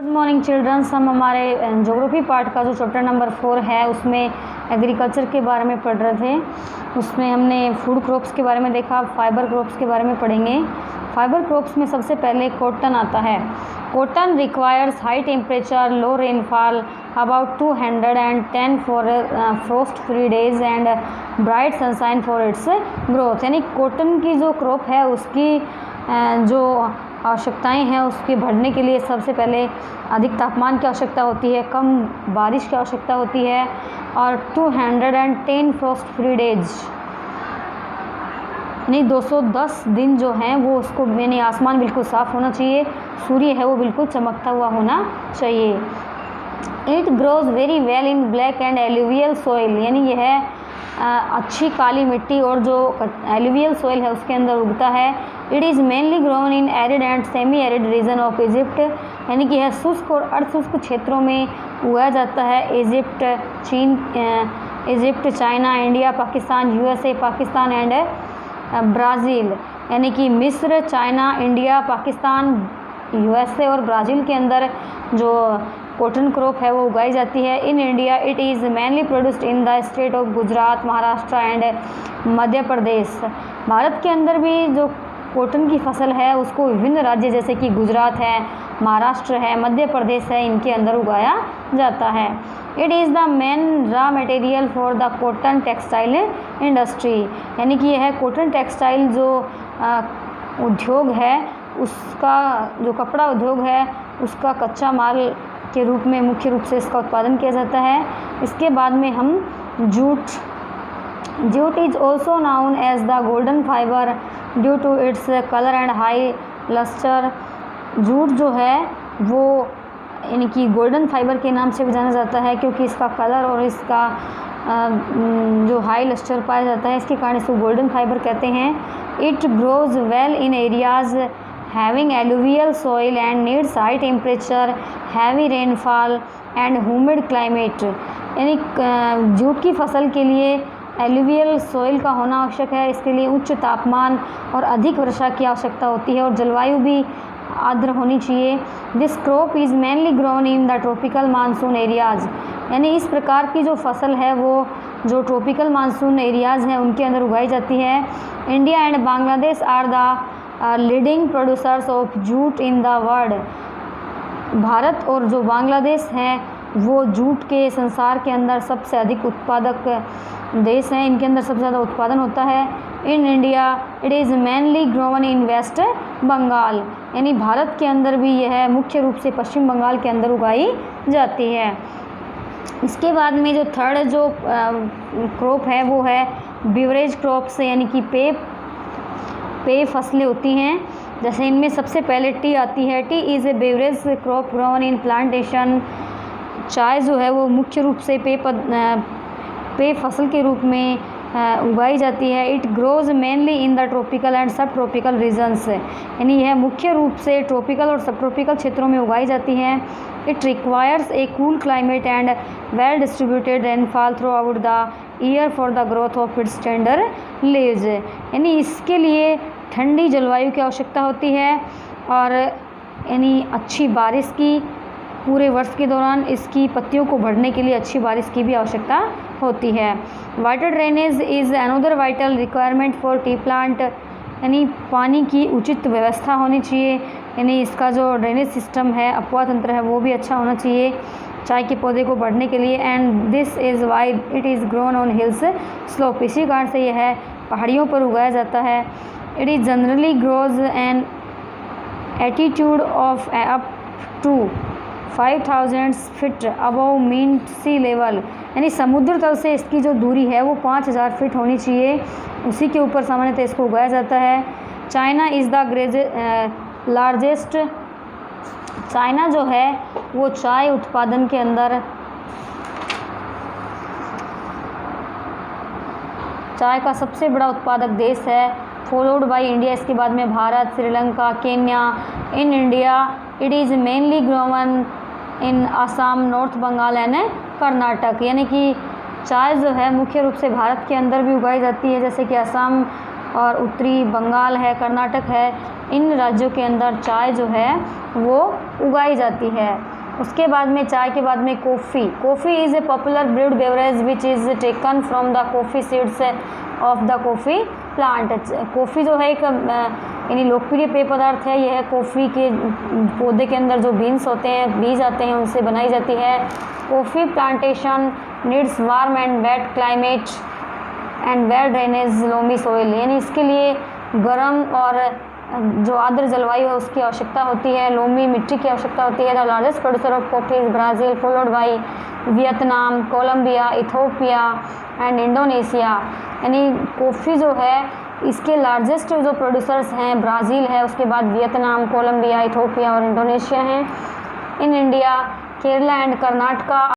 Good morning children's. हम हमारे geography part का जो चैप्टर नंबर 4 है उसमें एग्रीकल्चर के बारे में पढ़ रहे थे। उसमें हमने फूड क्रॉप्स के बारे में देखा, फाइबर क्रॉप्स के बारे में पढ़ेंगे। फाइबर क्रॉप्स में सबसे पहले कॉटन आता है। Cotton requires high temperature, low rainfall, about 210 for frost free days and bright sunshine for its growth. यानी कॉटन की जो क्रॉप है उसकी जो आवश्यकताएं हैं उसके बढ़ने के लिए सबसे पहले अधिक तापमान की आवश्यकता होती है, कम बारिश की आवश्यकता होती है और 210 फ्रोस्ट फ्री डेज यानी 210 दिन जो हैं वो उसको यानी आसमान बिल्कुल साफ़ होना चाहिए, सूर्य है वो बिल्कुल चमकता हुआ होना चाहिए। It grows very well in black and alluvial soil, यानी यह अच्छी काली मिट्टी और जो एल्यूवियल सॉइल है उसके अंदर उगता है। It is mainly grown in arid and semi arid region of Egypt, यानी कि यह शुष्क और अर्धशुष्क क्षेत्रों में उगाया जाता है। इजिप्ट, चीन, Egypt, China, India, Pakistan, USA, Pakistan and Brazil, यानी कि मिस्र, चाइना, इंडिया, पाकिस्तान, यूएसए और ब्राज़ील के अंदर जो कॉटन क्रॉप है वो उगाई जाती है। In India it is mainly produced in the state of Gujarat, Maharashtra and Madhya Pradesh. Bharat के अंदर भी जो कॉटन की फसल है उसको विभिन्न राज्य जैसे कि गुजरात है, महाराष्ट्र है, मध्य प्रदेश है, इनके अंदर उगाया जाता है। It is the main raw material for the cotton textile industry, यानी कि यह कॉटन टेक्सटाइल जो उद्योग है उसका जो कपड़ा उद्योग है उसका कच्चा माल के रूप में मुख्य रूप से इसका उत्पादन किया जाता है। इसके बाद में हम jute is also known as the golden fibre due to its colour and high lustre. Jute जो है वो यानी कि गोल्डन फाइबर के नाम से भी जाना जाता है क्योंकि इसका कलर और इसका जो हाई लस्टर पाया जाता है इसके कारण इसको गोल्डन फाइबर कहते हैं। It grows well in areas having alluvial soil and needs high temperature, heavy rainfall and humid climate, यानी जूट की फसल के लिए एलुवियल सॉइल का होना आवश्यक है। इसके लिए उच्च तापमान और अधिक वर्षा की आवश्यकता होती है और जलवायु भी आर्द्र होनी चाहिए। This crop is mainly grown in the tropical monsoon areas, यानी इस प्रकार की जो फसल है वो जो ट्रॉपिकल मानसून एरियाज़ हैं उनके अंदर उगाई जाती है। India and Bangladesh are the leading producers of jute in the world. Bharat और जो बांग्लादेश हैं वो जूट के संसार के अंदर सबसे अधिक उत्पादक देश हैं, इनके अंदर सबसे ज़्यादा उत्पादन होता है। In India it is mainly grown in west Bengal, यानी भारत के अंदर भी यह मुख्य रूप से पश्चिम बंगाल के अंदर उगाई जाती है। इसके बाद में जो थर्ड जो क्रॉप है वो है बिवरेज क्रॉप्स, यानी कि पेय फसलें होती हैं। जैसे इनमें सबसे पहले टी आती है। T is a beverage crop grown in plantation. चाय जो है वो मुख्य रूप से पेय फसल के रूप में उगाई जाती है। It grows mainly in the tropical and सब ट्रॉपिकल रीजन्स, यानी यह मुख्य रूप से ट्रॉपिकल और सब ट्रॉपिकल क्षेत्रों में उगाई जाती है। It requires a cool climate and well distributed rainfall through out the year for the growth of its tender leaves, यानी इसके लिए ठंडी जलवायु की आवश्यकता होती है और यानी अच्छी बारिश की पूरे वर्ष के दौरान इसकी पत्तियों को बढ़ने के लिए अच्छी बारिश की भी आवश्यकता होती है। Water drainage is another vital requirement for T plant, यानी पानी की उचित व्यवस्था होनी चाहिए, यानी इसका जो ड्रेनेज सिस्टम है, अपवाह तंत्र है, वो भी अच्छा होना चाहिए चाय के पौधे को बढ़ने के लिए। And this is why it is grown on hills slope, इसी कारण से यह है पहाड़ियों पर उगाया जाता है। It is generally grows an attitude of up to 5000 feet above mean sea level, यानी समुद्र तल से इसकी जो दूरी है वो 5000 फीट होनी चाहिए, उसी के ऊपर सामान्यतः इसको उगाया जाता है। China is the largest, China जो है वो चाय उत्पादन के अंदर चाय का सबसे बड़ा उत्पादक देश है, फॉलोड बाय इंडिया, इसके बाद में Bharat, Sri Lanka, Kenya. In India it is mainly grown in Assam, north Bengal and Karnataka, यानी कि चाय जो है मुख्य रूप से भारत के अंदर भी उगाई जाती है, जैसे कि असम और उत्तरी बंगाल है, कर्नाटक है, इन राज्यों के अंदर चाय जो है वो उगाई जाती है। उसके बाद में चाय के बाद में coffee. Coffee is a popular brood beverage which is taken from the coffee seeds of the coffee plant. Coffee जो है एक यानी लोकप्रिय पेय पदार्थ है। यह कॉफ़ी के पौधे के अंदर जो बीन्स होते हैं, बीज आते हैं, उनसे बनाई जाती है। Coffee plantation needs warm and wet climate and well drainage loamy soil, यानी इसके लिए गर्म और जो आर्द्र जलवायु है उसकी आवश्यकता होती है, लोमी मिट्टी की आवश्यकता होती है। The largest producer of coffee is Brazil followed by Vietnam, Colombia, Ethiopia and Indonesia. यानी कॉफ़ी जो है इसके लार्जेस्ट जो प्रोड्यूसर्स हैं ब्राज़ील है, उसके बाद वियतनाम, कोलंबिया, इथोपिया और इंडोनेशिया हैं। In India Kerala and Karnataka